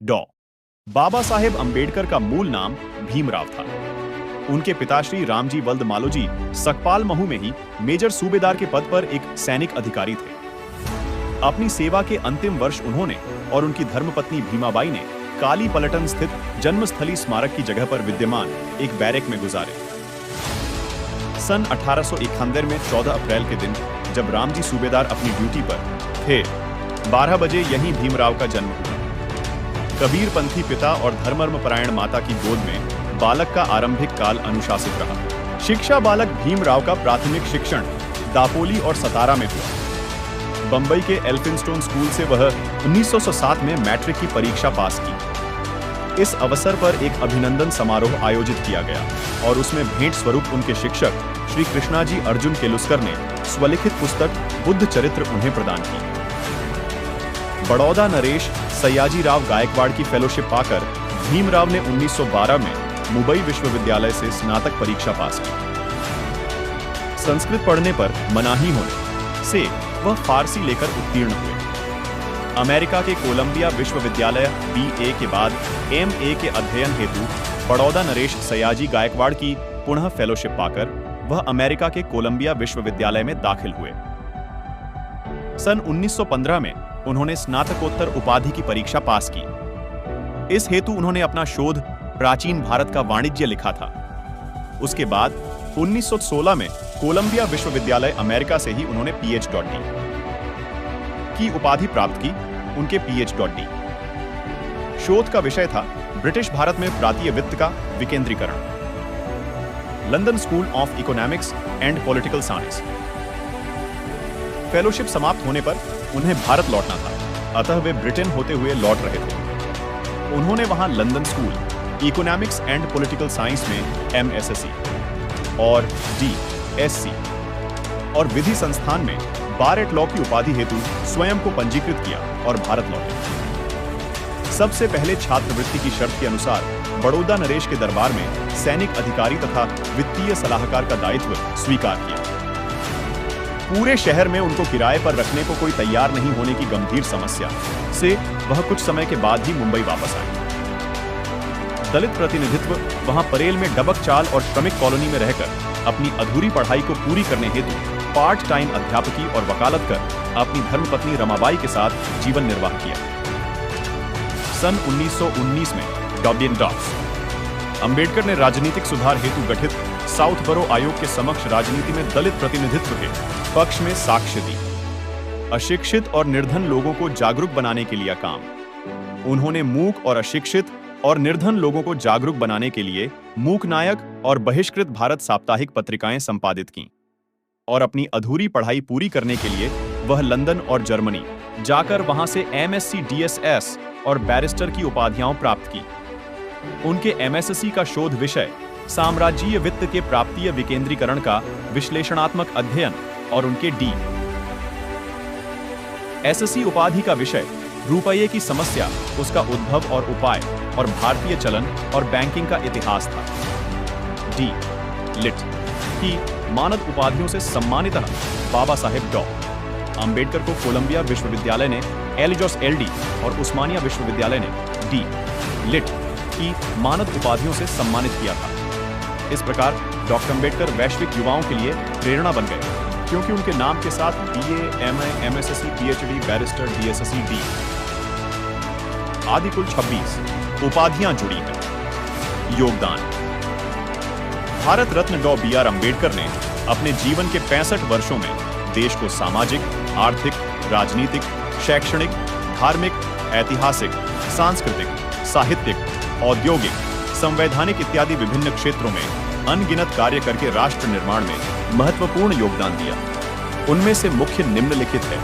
डॉ बाबा साहेब अंबेडकर का मूल नाम भीमराव था। उनके पिताश्री रामजी वल्द मालोजी सकपाल महू में ही मेजर सूबेदार के पद पर एक सैनिक अधिकारी थे। अपनी सेवा के अंतिम वर्ष उन्होंने और उनकी धर्मपत्नी भीमाबाई ने काली पलटन स्थित जन्मस्थली स्मारक की जगह पर विद्यमान एक बैरक में गुजारे। सन 1871 में 14 अप्रैल के दिन जब रामजी सूबेदार अपनी ड्यूटी पर थे, 12 बजे यहीं भीमराव का जन्म हुआ। कबीरपंथी पिता और धर्मपरायण माता की गोद में बालक का आरंभिक काल अनुशासित रहा। शिक्षा बालक भीमराव का प्राथमिक शिक्षण दापोली और सतारा में हुआ। बंबई के एल्फिंस्टोन स्कूल से वह 1907 में मैट्रिक की परीक्षा पास की। इस अवसर पर एक अभिनंदन समारोह आयोजित किया गया और उसमें भेंट स्वरूप उनके शिक्षक श्री कृष्णाजी अर्जुन केलुस्कर ने स्वलिखित पुस्तक बुद्ध चरित्र उन्हें प्रदान की। बड़ौदा नरेश सयाजीराव गायकवाड़ की फेलोशिप पाकर भीमराव ने 1912 में मुंबई विश्वविद्यालय से स्नातक परीक्षा पास की। संस्कृत पढ़ने पर मनाही होने से वह फारसी लेकर उत्तीर्ण हुए। अमेरिका के कोलंबिया विश्वविद्यालय BA के बाद MA के अध्ययन हेतु बड़ौदा नरेश सयाजी गायकवाड़ की पुनः फेलोशिप पाकर वह अमेरिका के कोलंबिया विश्वविद्यालय में दाखिल हुए। सन 1915 में उन्होंने स्नातकोत्तर उपाधि की परीक्षा पास की। इस हेतु उन्होंने अपना शोध प्राचीन भारत का वाणिज्य लिखा था। उसके बाद 1916 में कोलंबिया विश्वविद्यालय अमेरिका से ही उन्होंने PhD की उपाधि प्राप्त की। उनके PhD शोध का विषय था ब्रिटिश भारत में प्रांतीय वित्त का विकेंद्रीकरण। London school of economics and political science. Fellowship समाप्त होने पर उन्हें भारत लौटना था, अतः वे ब्रिटेन होते हुए लौट रहे थे। उन्होंने वहां London school economics and political science में MSc और DSc और विधि संस्थान में बार एट लॉ की उपाधि हेतु स्वयं को पंजीकृत किया और भारत लौटे। सबसे पहले छात्रवृत्ति की शर्त के अनुसार बड़ौदा नरेश के दरबार में सैनिक अधिकारी तथा वित्तीय सलाहकार का दायित्व स्वीकार किया। पूरे शहर में उनको किराए पर रखने को कोई तैयार नहीं होने की गंभीर समस्या से वह कुछ समय के बाद ही मुंबई वापस आए। दलित प्रतिनिधित्व वहां परेल में डबक चाल और श्रमिक कॉलोनी में रहकर अपनी अधूरी पढ़ाई को पूरी करने हेतु पार्ट टाइम अध्यापकी और वकालत कर अपनी धर्मपत्नी रमाबाई के साथ जीवन निर्वाह किया। सन 1919 में डॉबियन डॉक्स अंबेडकर ने राजनीतिक सुधार हेतु गठित साउथ बरो आयोग के समक्ष राजनीति में दलित प्रतिनिधित्व के पक्ष में साक्ष्य दी। अशिक्षित और निर्धन लोगों को जागरूक बनाने के लिए काम। उन्होंने मूक और अशिक्षित और निर्धन लोगों को जागरूक बनाने के लिए मूक नायक और बहिष्कृत भारत साप्ताहिक पत्रिकाएं संपादित कीं और अपनी अधूरी पढ़ाई पूरी करने के लिए वह लंदन और जर्मनी जाकर वहां से MSc DSS और बैरिस्टर की उपाधियां प्राप्त की। उनके MSc का शोध विषय साम्राज्यीय वित्त के प्राप्तीय विकेंद्रीकरण का विश्लेषणात्मक अध्ययन और उनके DSc उपाधि का विषय रुपये की समस्या, उसका उद्भव और उपाय और भारतीय चलन और बैंकिंग का इतिहास था। Lit की मानद उपाधियों से सम्मानित बाबा साहेब डॉ अंबेडकर को कोलंबिया विश्वविद्यालय ने एलिजॉस LD और उस्मानिया विश्वविद्यालय ने Lit की मानद उपाधियों से सम्मानित किया था। इस प्रकार डॉक्टर अंबेडकर वैश्विक युवाओं के लिए प्रेरणा बन गए, क्योंकि उनके नाम के साथ BA, MA, MSc, PhD, barrister, DSc, D आदि कुल 26 उपाधियां जुड़ी हैं। योगदान। भारत रत्न डॉ BR अंबेडकर ने अपने जीवन के 65 वर्षों में देश को सामाजिक, आर्थिक, राजनीतिक, शैक्षणिक, धार्मिक, ऐतिहासिक, सांस्कृतिक, साहित्यिक, औद्योगिक, संवैधानिक इत्यादि विभिन्न क्षेत्रों में अनगिनत कार्य करके राष्ट्र निर्माण में महत्वपूर्ण योगदान दिया। उनमें से मुख्य निम्नलिखित है।